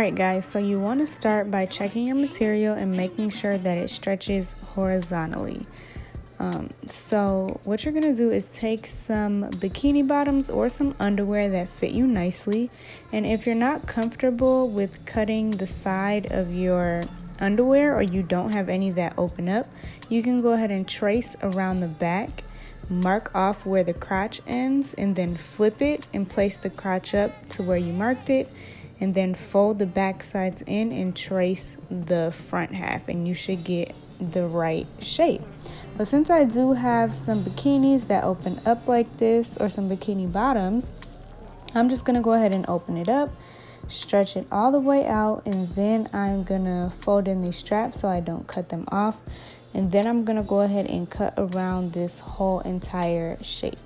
Alright guys, so you want to start by checking your material and making sure that it stretches horizontally. So what you're going to do is take some bikini bottoms or some underwear that fit you nicely. And if you're not comfortable with cutting the side of your underwear, or you don't have any that open up, you can go ahead and trace around the back, mark off where the crotch ends, and then flip it and place the crotch up to where you marked it, and then fold the back sides in and trace the front half, and you should get the right shape. But since I do have some bikinis that open up like this, or some bikini bottoms, I'm just gonna go ahead and open it up, stretch it all the way out, and then I'm gonna fold in these straps so I don't cut them off. And then I'm gonna go ahead and cut around this whole entire shape.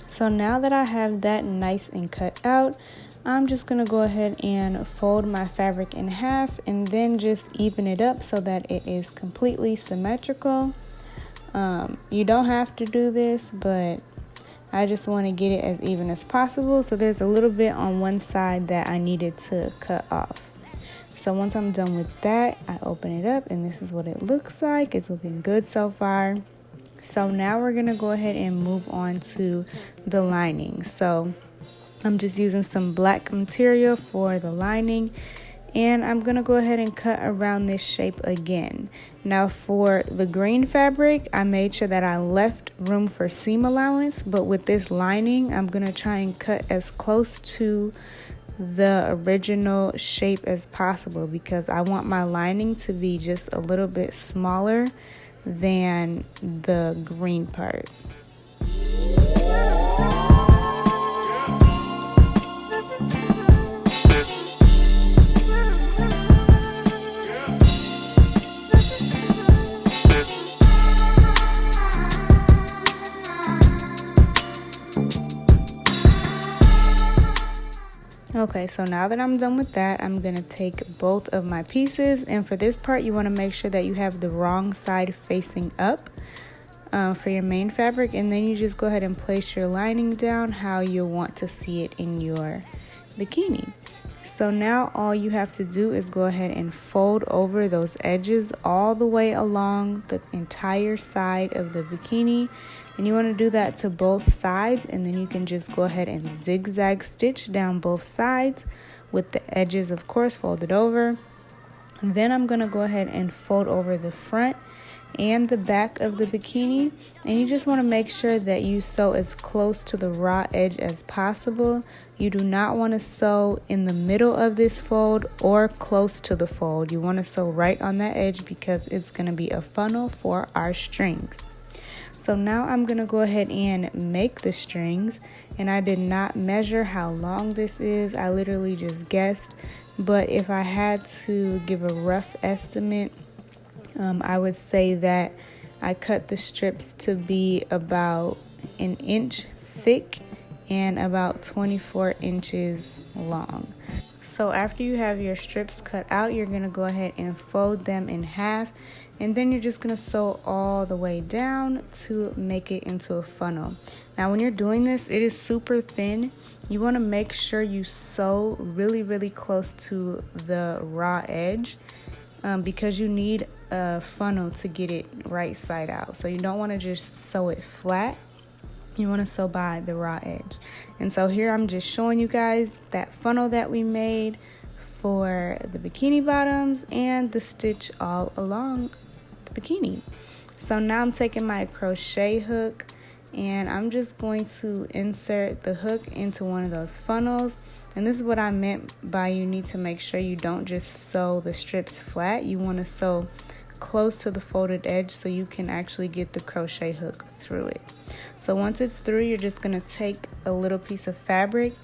So now that I have that nice and cut out, I'm just going to go ahead and fold my fabric in half and then just even it up so that it is completely symmetrical. You don't have to do this, but I just want to get it as even as possible. So there's a little bit on one side that I needed to cut off. So once I'm done with that, I open it up and this is what it looks like. It's looking good so far. So now we're going to go ahead and move on to the lining. So I'm just using some black material for the lining, and I'm going to go ahead and cut around this shape again. Now for the green fabric, I made sure that I left room for seam allowance, but with this lining, I'm going to try and cut as close to the original shape as possible because I want my lining to be just a little bit smaller than the green part. Okay, so now that I'm done with that, I'm going to take both of my pieces, and for this part you want to make sure that you have the wrong side facing up for your main fabric, and then you just go ahead and place your lining down how you want to see it in your bikini. So now all you have to do is go ahead and fold over those edges all the way along the entire side of the bikini. And you want to do that to both sides, and then you can just go ahead and zigzag stitch down both sides with the edges, of course, folded over. And then I'm going to go ahead and fold over the front and the back of the bikini, and you just want to make sure that you sew as close to the raw edge as possible. You do not want to sew in the middle of this fold or close to the fold. You want to sew right on that edge because it's going to be a funnel for our strings. So now I'm going to go ahead and make the strings, and I did not measure how long this is. I literally just guessed, but if I had to give a rough estimate, I would say that I cut the strips to be about an inch thick and about 24 inches long. So after you have your strips cut out, you're going to go ahead and fold them in half, and then you're just going to sew all the way down to make it into a funnel. Now when you're doing this, it is super thin. You want to make sure you sew really close to the raw edge because you need a funnel to get it right side out. So you don't want to just sew it flat. You want to sew by the raw edge. And so here I'm just showing you guys that funnel that we made for the bikini bottoms and the stitch all along the bikini. So now I'm taking my crochet hook and I'm just going to insert the hook into one of those funnels. And this is what I meant by you need to make sure you don't just sew the strips flat. You want to sew close to the folded edge so you can actually get the crochet hook through it. So once it's through, you're just going to take a little piece of fabric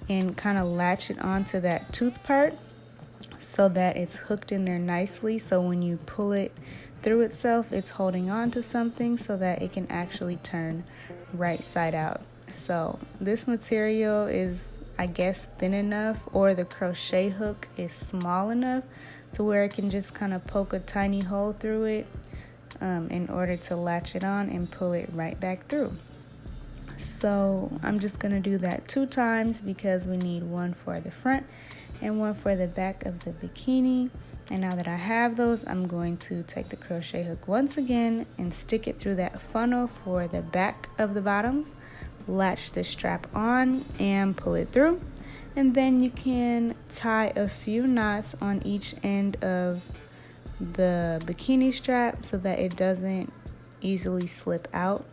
and kind of latch it onto that tooth part so that it's hooked in there nicely. So when you pull it through itself, it's holding on to something so that it can actually turn right side out. So this material is, I guess, thin enough, or the crochet hook is small enough to where it can just kind of poke a tiny hole through it in order to latch it on and pull it right back through. So I'm just going to do that 2 times because we need one for the front and one for the back of the bikini. And now that I have those, I'm going to take the crochet hook once again and stick it through that funnel for the back of the bottoms, latch the strap on and pull it through. And then you can tie a few knots on each end of the bikini strap so that it doesn't easily slip out.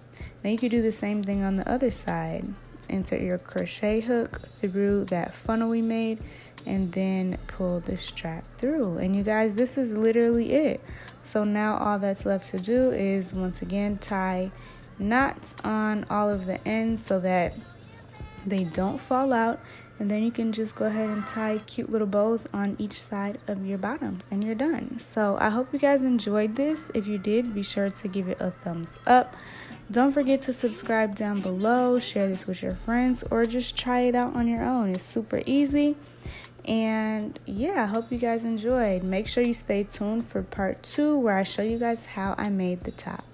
Then you can do the same thing on the other side. Insert your crochet hook through that funnel we made and then pull the strap through. And you guys, this is literally it. So now all that's left to do is once again tie knots on all of the ends so that they don't fall out, and then you can just go ahead and tie cute little bows on each side of your bottoms and you're done. So I hope you guys enjoyed this. If you did, be sure to give it a thumbs up. Don't forget to subscribe down below, share this with your friends, or just try it out on your own. It's super easy. And yeah, I hope you guys enjoyed. Make sure you stay tuned for part 2 where I show you guys how I made the top.